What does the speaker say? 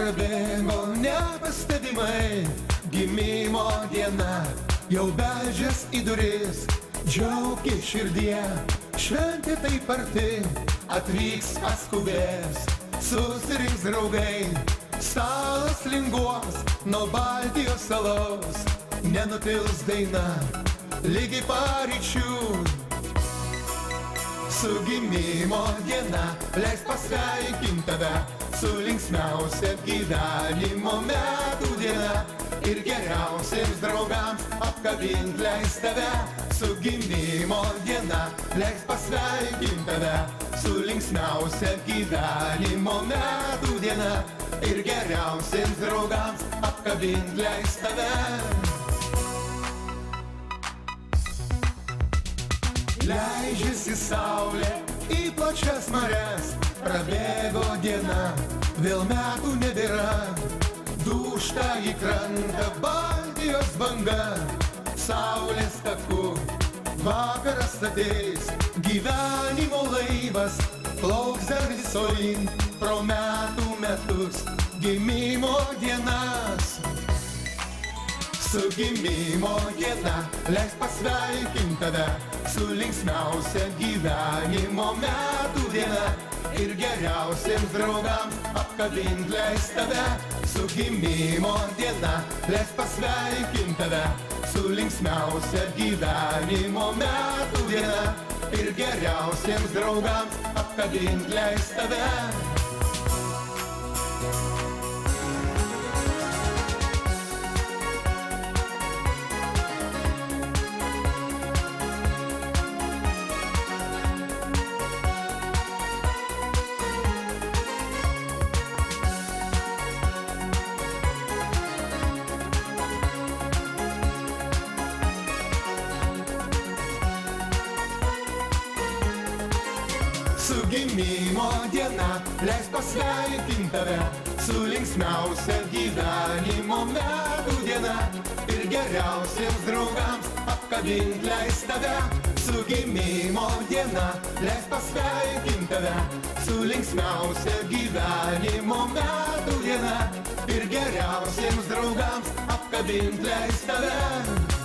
prabėgo nepastebimai, gimimo diena jau beldžias į duris. Džiaugis širdie, šventė taip arti, atvyks paskubės, susirinks draugai. Stalas linguos nuo Baltijos salos, nenutils daina lygiai paryčių. Su gimimo diena leis pasveikint tave, su linksmiausia gyvenimo metų diena, ir geriausiems draugams apkabint leis tave. Su gimimo diena leis pasveikint tave, su linksmiausia gyvenimo metų diena, ir geriausiems draugams apkabint leis tave. Leidžiasi saulė į plačias marias, prabėgo diena, vėl metų nebėra. Dūžta į krantą Baltijos banga, saulės taku vakaras ateis. Gyvenimo laivas plauks dar visolin pro metų metus, gimimo dienas. Su gimimo diena leis pasveikint tave, su linksmiausia gyvenimo metų diena, ir geriausiems draugams apkabint leis tave. Su gimimo diena leis pasveikint tave, su linksmiausia gyvenimo metų diena, ir geriausiems draugams apkabint leis tave. Su gimimo diena leis pasveikint tave, su linksmiausia gyvenimo metų diena, ir geriausiems draugams apkabint leis tave. Su gimimo diena leis pasveikint tave, su linksmiausia gyvenimo metų diena, ir geriausiems draugams apkabint leis tave.